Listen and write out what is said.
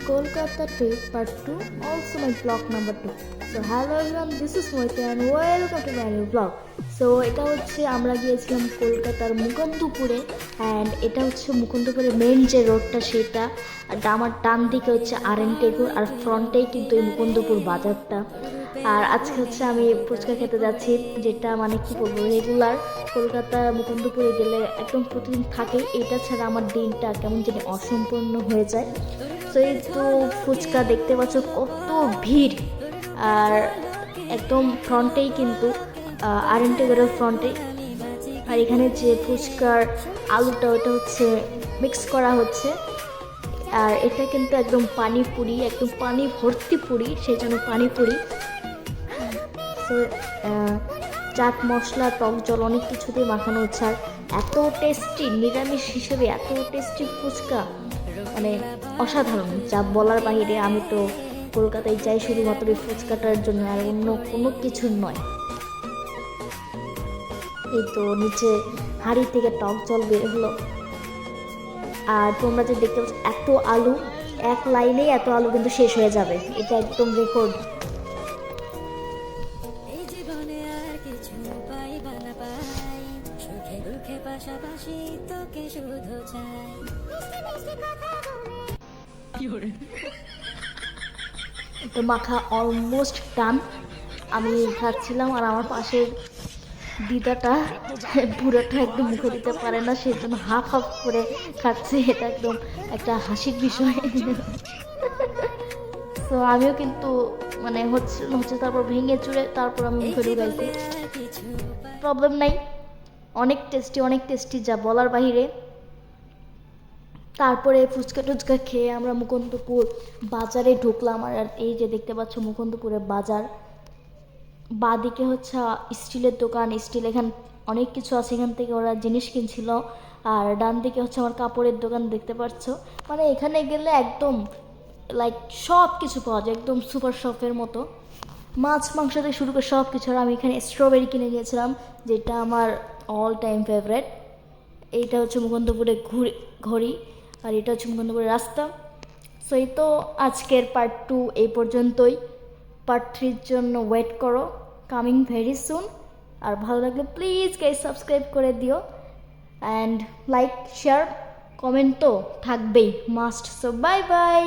Kolkata trip part 2, also my vlog number 2. So hello everyone, this is Moita and welcome to my new vlog. So এটা হচ্ছে আমরা গিয়েছিলাম কলকাতার মুকুন্দপুরে and এটা হচ্ছে মুকুন্দপুরের মেইন যে রোডটা সেটা, আর আমার ডান দিকে হচ্ছে আর.এন. টেগোর আর ফ্রন্টেই কিন্তু এই মুকুন্দপুর বাজারটা। আর আজকে হচ্ছে আমি ফুচকা খেতে যাচ্ছি, যেটা মানে কি বলবো রেগুলার কলকাতা মুকুন্দপুরে গেলে একদম প্রতিদিন থাকে। এটা ছাড়া আমার দিনটা কেমন যেন অসম্পূর্ণ হয়ে যায়। তো এই তো ফুচকা দেখতে পাচ্ছ কত ভিড়, আর একদম ফ্রন্টেই কিন্তু আর.এন. টেগোরের ফ্রন্টে। আর এখানে যে ফুচকার আলুটা ওটা হচ্ছে মিক্স করা হচ্ছে, আর এটা কিন্তু একদম পানিপুরি, একদম পানি ভর্তি পুরি, সেই জন্য পানিপুরি। তো চাট মশলা, টক জল অনেক কিছুতেই মাখানো হচ্ছে। আর এত টেস্টি, নিরামিষ হিসেবে এত টেস্টি ফুচকা মানে অসাধারণ, যা বলার বাহিরে। আমি তো কলকাতায় যাই শুধুমাত্র এই ফুচকাটার জন্য, আর অন্য কোনো কিছু নয়। এই তো নিচে হাঁড়ি থেকে টক জল বের হলো, আর তোমরা যে দেখতে পাচ্ছ এত আলু, এক লাইনেই এত আলু কিন্তু শেষ হয়ে যাবে, এটা একদম রেকর্ড। তো মাখা অলমোস্ট ডান। আমি খাচ্ছিলাম আর আমার পাশের দিদাটা পুরোটা একদম মুখে দিতে পারে না, সেই জন্য হাফ হাফ করে খাচ্ছে। এটা একদম একটা হাসির বিষয়। তো আমিও কিন্তু মানে হচ্ছে তারপর ভেঙে চুড়ে তারপর আমি মুখে ঢুকাইছি, প্রবলেম নাই। অনেক টেস্টি যা বলার বাহিরে। তারপরে ফুচকা টুচকা খেয়ে আমরা মুকুন্দপুর বাজারে ঢুকলাম। আর এই যে দেখতে পাচ্ছ মুকুন্দপুরের বাজার, বাদিকে হচ্ছে স্টিলের দোকান, স্টিল এখানে অনেক কিছু আছে, এখান থেকে ওরা জিনিস কিনছিল। আর ডান দিকে হচ্ছে আমার কাপড়ের দোকান দেখতে পাচ্ছ। মানে এখানে গেলে একদম লাইক সব কিছু পাওয়া যায়, একদম সুপার শপের মতো, মাছ মাংস থেকে শুরু করে সব কিছু। আর আমি এখানে স্ট্রবেরি কিনে নিয়েছিলাম, যেটা আমার অল টাইম ফেভারেট। এইটা হচ্ছে মুকুন্দপুরের ঘড়ি, আর এটা হচ্ছে মুকুন্দপুরের রাস্তা। সো এই তো আজকের পার্ট 2 এই পর্যন্তই। পার্ট 3-র জন্য ওয়েট করো, কামিং ভেরি সুন। আর ভালো লাগলে প্লিজ গাইস সাবস্ক্রাইব করে দিও, অ্যান্ড লাইক শেয়ার কমেন্ট তো থাকবেই মাস্ট। So bye bye.